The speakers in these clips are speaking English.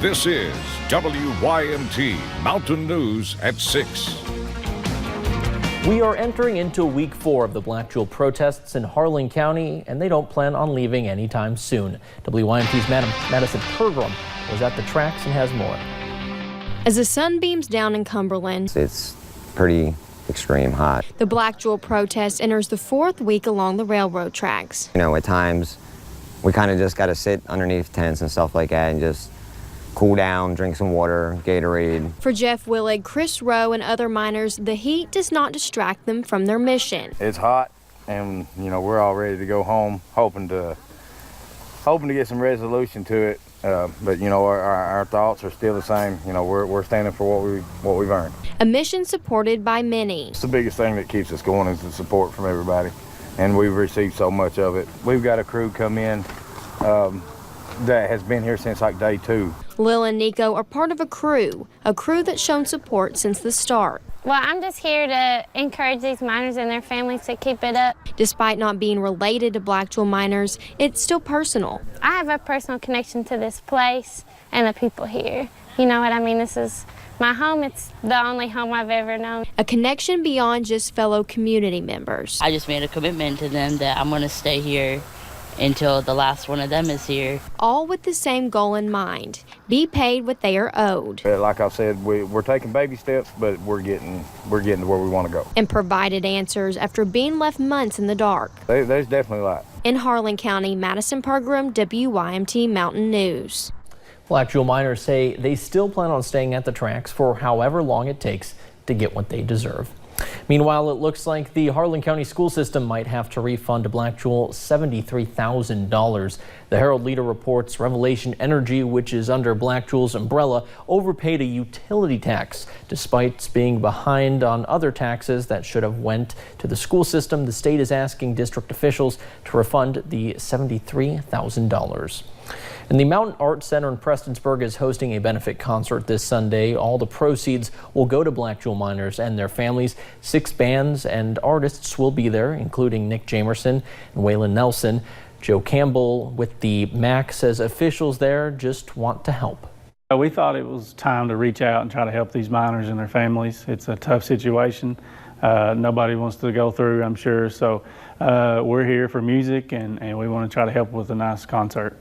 This is WYMT Mountain News at 6. We are entering into week 4 of the Black Jewel protests in Harlan County, and they don't plan on leaving anytime soon. WYMT's Madison Pergram was at the tracks and has more. As the sun beams down in Cumberland, it's pretty extreme hot. The Black Jewel protest enters the 4th week along the railroad tracks. You know, at times we kind of just got to sit underneath tents and stuff like that and just cool down, drink some water, Gatorade. For Jeff Willig, Chris Rowe, and other miners, the heat does not distract them from their mission. It's hot, and you know we're all ready to go home, hoping to get some resolution to it. But you know our thoughts are still the same. You know we're standing for what we've earned. A mission supported by many. It's the biggest thing that keeps us going is the support from everybody, and we've received so much of it. We've got a crew come in that has been here since like day 2. Lil and Nico are part of a crew that's shown support since the start. Well, I'm just here to encourage these miners and their families to keep it up. Despite not being related to Black Jewel miners, it's still personal. I have a personal connection to this place and the people here. You know what I mean? This is my home. It's the only home I've ever known. A connection beyond just fellow community members. I just made a commitment to them that I'm going to stay here until the last one of them is here. All with the same goal in mind: be paid what they are owed. Like I said, we're taking baby steps, but we're getting to where we want to go. And provided answers after being left months in the dark. There's definitely light. In Harlan County, Madison Pergram, WYMT Mountain News. Black Jewel miners say they still plan on staying at the tracks for however long it takes to get what they deserve. Meanwhile, it looks like the Harlan County school system might have to refund Black Jewel $73,000. The Herald Leader reports Revelation Energy, which is under Black Jewel's umbrella, overpaid a utility tax. Despite being behind on other taxes that should have went to the school system, the state is asking district officials to refund the $73,000. And the Mountain Arts Center in Prestonsburg is hosting a benefit concert this Sunday. All the proceeds will go to Black Jewel miners and their families. 6 bands and artists will be there, including Nick Jamerson and Waylon Nelson. Joe Campbell with the MAC says officials there just want to help. We thought it was time to reach out and try to help these miners and their families. It's a tough situation. Nobody wants to go through, I'm sure. So we're here for music, and we want to try to help with a nice concert.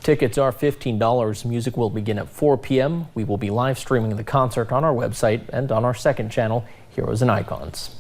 Tickets are $15. Music will begin at 4 p.m. We will be live streaming the concert on our website and on our second channel, Heroes and Icons.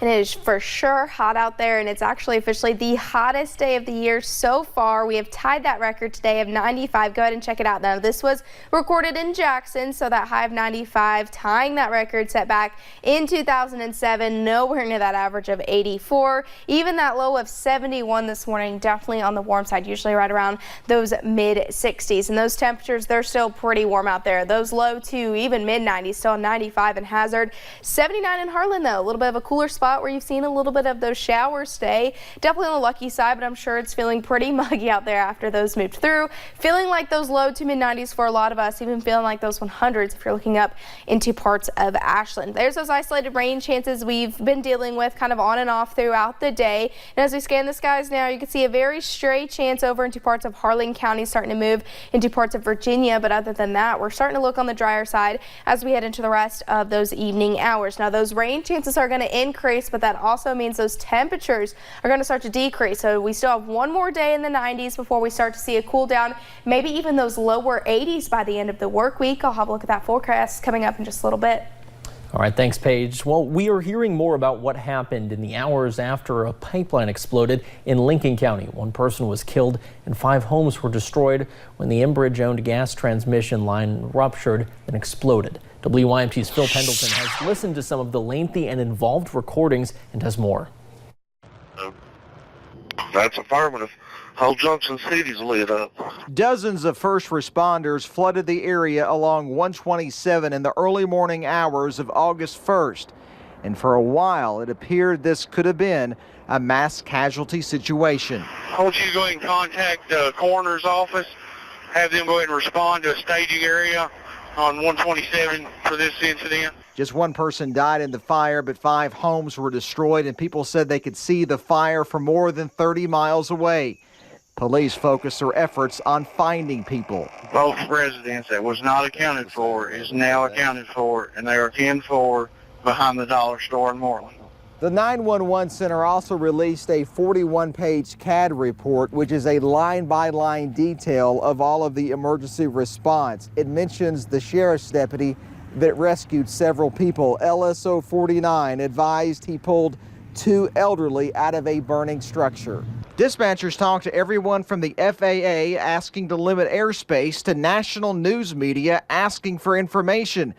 It is for sure hot out there, and it's actually officially the hottest day of the year so far. We have tied that record today of 95. Go ahead and check it out. Now, this was recorded in Jackson, so that high of 95, tying that record set back in 2007, nowhere near that average of 84. Even that low of 71 this morning, definitely on the warm side, usually right around those mid-60s. And those temperatures, they're still pretty warm out there. Those low to even mid-90s, still 95 in Hazard. 79 in Harlan, though, a little bit of a cooler spot where you've seen a little bit of those showers stay. Definitely on the lucky side, but I'm sure it's feeling pretty muggy out there after those moved through. Feeling like those low to mid-90s for a lot of us, even feeling like those 100s if you're looking up into parts of Ashland. There's those isolated rain chances we've been dealing with kind of on and off throughout the day. And as we scan the skies now, you can see a very stray chance over into parts of Harlan County, starting to move into parts of Virginia. But other than that, we're starting to look on the drier side as we head into the rest of those evening hours. Now, those rain chances are going to increase, but that also means those temperatures are going to start to decrease. So we still have one more day in the 90s before we start to see a cool down, maybe even those lower 80s by the end of the work week. I'll have a look at that forecast coming up in just a little bit. All right, thanks, Paige. Well, we are hearing more about what happened in the hours after a pipeline exploded in Lincoln County. 1 person was killed and 5 homes were destroyed when the Enbridge-owned gas transmission line ruptured and exploded. WYMT's Phil Pendleton has listened to some of the lengthy and involved recordings and has more. That's affirmative. Whole Junction City's lit up. Dozens of first responders flooded the area along 127 in the early morning hours of August 1st. And for a while, it appeared this could have been a mass casualty situation. I want you to go ahead and contact the coroner's office, have them go ahead and respond to a staging area on 127 for this incident. Just 1 person died in the fire, but 5 homes were destroyed, and people said they could see the fire from more than 30 miles away. Police focus their efforts on finding people. Both residents that was not accounted for is now accounted for, and they are 10-4 behind the dollar store in Moreland. The 911 Center also released a 41-page CAD report, which is a line-by-line detail of all of the emergency response. It mentions the sheriff's deputy that rescued several people. LSO 49 advised he pulled 2 elderly out of a burning structure. Dispatchers talked to everyone from the FAA asking to limit airspace to national news media asking for information.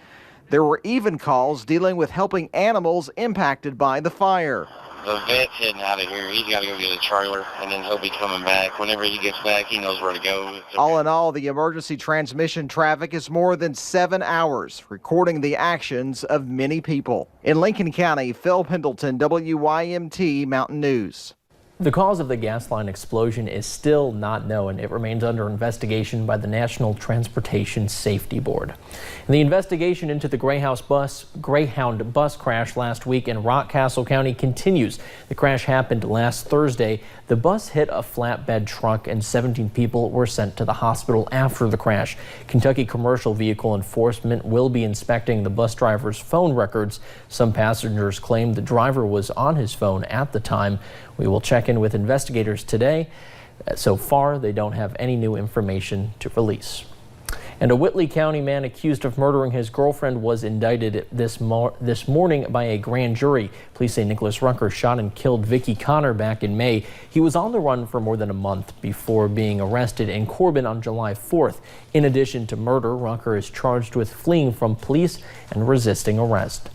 There were even calls dealing with helping animals impacted by the fire. The vet's heading out of here. He's got to go get a trailer, and then he'll be coming back. Whenever he gets back, he knows where to go. All in all, the emergency transmission traffic is more than 7 hours, recording the actions of many people. In Lincoln County, Phil Pendleton, WYMT Mountain News. The cause of the gas line explosion is still not known. It remains under investigation by the National Transportation Safety Board. And the investigation into the Greyhound Bus Crash last week in Rockcastle County continues. The crash happened last Thursday. The bus hit a flatbed truck and 17 people were sent to the hospital after the crash. Kentucky Commercial Vehicle Enforcement will be inspecting the bus driver's phone records. Some passengers claim the driver was on his phone at the time. We will check in with investigators today. So far, they don't have any new information to release. And a Whitley County man accused of murdering his girlfriend was indicted this morning by a grand jury. Police say Nicholas Rucker shot and killed Vicki Connor back in May. He was on the run for more than a month before being arrested in Corbin on July 4th. In addition to murder, Rucker is charged with fleeing from police and resisting arrest.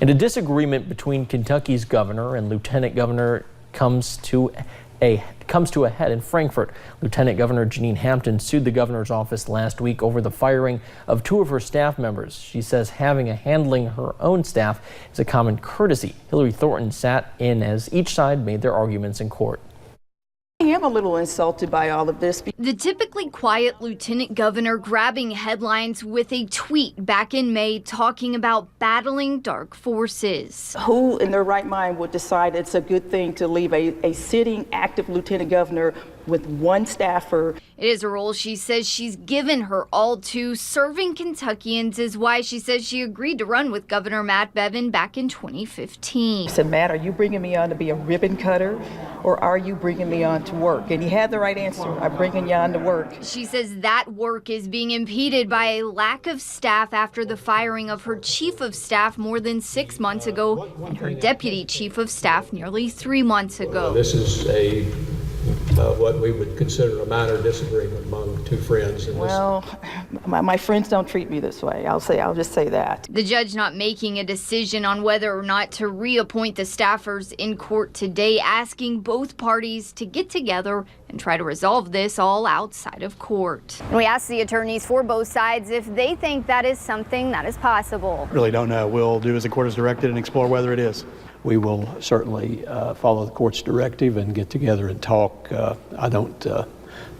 And a disagreement between Kentucky's governor and lieutenant governor comes to a head in Frankfort. Lieutenant Governor Jenean Hampton sued the governor's office last week over the firing of 2 of her staff members. She says handling her own staff is a common courtesy. Hillary Thornton sat in as each side made their arguments in court. I am a little insulted by all of this. The typically quiet lieutenant governor grabbing headlines with a tweet back in May talking about battling dark forces. Who in their right mind would decide it's a good thing to leave a sitting active lieutenant governor with 1 staffer? It is a role she says she's given her all to. Serving Kentuckians is why she says she agreed to run with Governor Matt Bevin back in 2015. I said, Matt, are you bringing me on to be a ribbon cutter or are you bringing me on to work? And he had the right answer. I'm bringing you on to work. She says that work is being impeded by a lack of staff after the firing of her chief of staff more than 6 months ago and her deputy chief of staff nearly 3 months ago. This is what we would consider a minor disagreement among 2 friends. Well, my friends don't treat me this way. I'll just say that. The judge not making a decision on whether or not to reappoint the staffers in court today, asking both parties to get together and try to resolve this all outside of court. We asked the attorneys for both sides if they think that is something that is possible. Really don't know. We'll do as the court has directed and explore whether it is. We will certainly follow the court's directive and get together and talk. I don't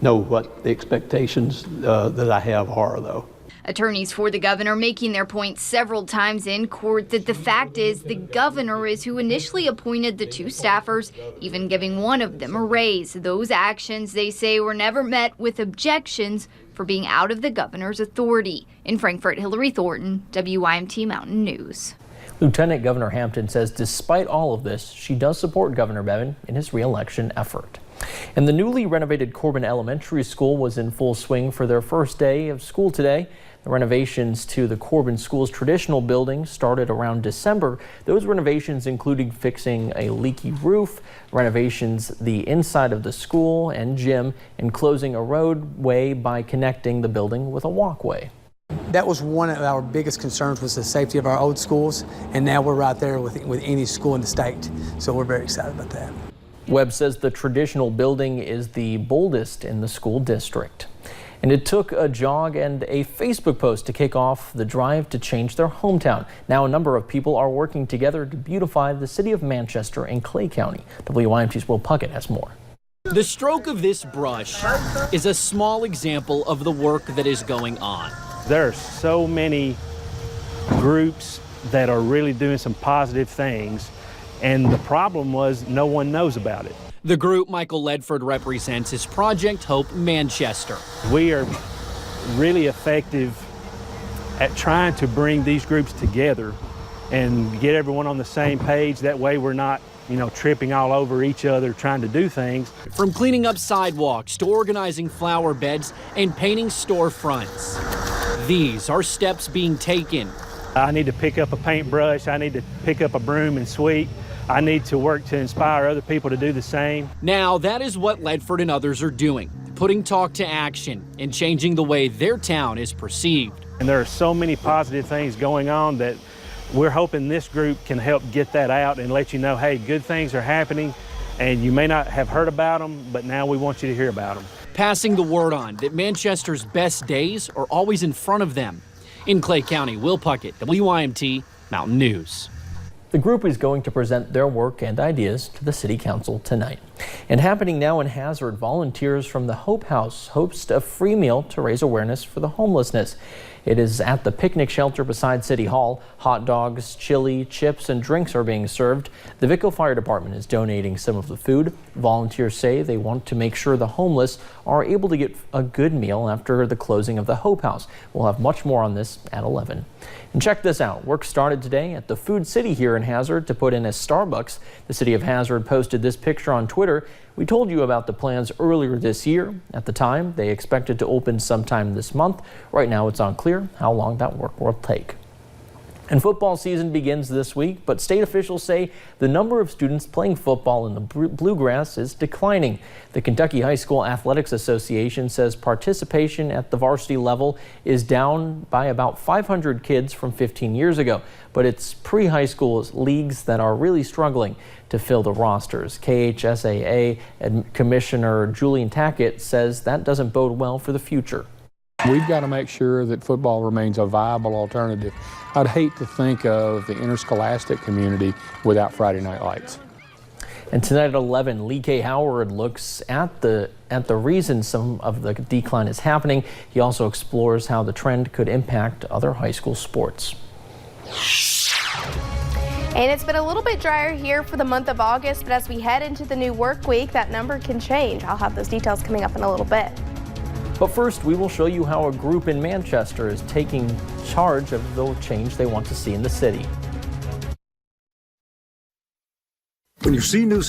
know what the expectations that I have are, though. Attorneys for the governor making their point several times in court that the fact is the governor is who initially appointed the 2 staffers, even giving one of them a raise. Those actions, they say, were never met with objections for being out of the governor's authority. In Frankfort, Hillary Thornton, WYMT Mountain News. Lieutenant Governor Hampton says despite all of this, she does support Governor Bevin in his re-election effort. And the newly renovated Corbin Elementary School was in full swing for their first day of school today. The renovations to the Corbin School's traditional building started around December. Those renovations including fixing a leaky roof, renovations the inside of the school and gym, and closing a roadway by connecting the building with a walkway. That was one of our biggest concerns, was the safety of our old schools, and now we're right there with any school in the state. So we're very excited about that. Webb says the traditional building is the boldest in the school district. And it took a jog and a Facebook post to kick off the drive to change their hometown. Now a number of people are working together to beautify the city of Manchester and Clay County. WYMT's Will Puckett has more. The stroke of this brush is a small example of the work that is going on. There are so many groups that are really doing some positive things, and the problem was no one knows about it. The group Michael Ledford represents is Project Hope Manchester. We are really effective at trying to bring these groups together and get everyone on the same page. That way we're not, tripping all over each other trying to do things. From cleaning up sidewalks to organizing flower beds and painting storefronts, these are steps being taken. I need to pick up a paintbrush. I need to pick up a broom and sweep. I need to work to inspire other people to do the same. Now, that is what Ledford and others are doing, putting talk to action and changing the way their town is perceived. And there are so many positive things going on that we're hoping this group can help get that out and let you know, hey, good things are happening, and you may not have heard about them, but now we want you to hear about them. Passing the word on that Manchester's best days are always in front of them. In Clay County, Will Puckett, WYMT Mountain News. The group is going to present their work and ideas to the City Council tonight. And happening now in Hazard, volunteers from the Hope House host a free meal to raise awareness for the homelessness. It is at the picnic shelter beside City Hall. Hot dogs, chili, chips, and drinks are being served. The Vico Fire Department is donating some of the food. Volunteers say they want to make sure the homeless are able to get a good meal after the closing of the Hope House. We'll have much more on this at 11. And check this out. Work started today at the Food City here in Hazard to put in a Starbucks. The City of Hazard posted this picture on Twitter. We told you about the plans earlier this year. At the time, they expected to open sometime this month. Right now, it's unclear how long that work will take. And football season begins this week, but state officials say the number of students playing football in the Bluegrass is declining. The Kentucky High School Athletics Association says participation at the varsity level is down by about 500 kids from 15 years ago, but it's pre-high school leagues that are really struggling to fill the rosters. KHSAA Commissioner Julian Tackett says that doesn't bode well for the future. We've got to make sure that football remains a viable alternative. I'd hate to think of the interscholastic community without Friday night lights. And tonight at 11, Lee K. Howard looks at the reason some of the decline is happening. He also explores how the trend could impact other high school sports. And it's been a little bit drier here for the month of August, but as we head into the new work week, that number can change. I'll have those details coming up in a little bit. But first, we will show you how a group in Manchester is taking charge of the change they want to see in the city. When you see new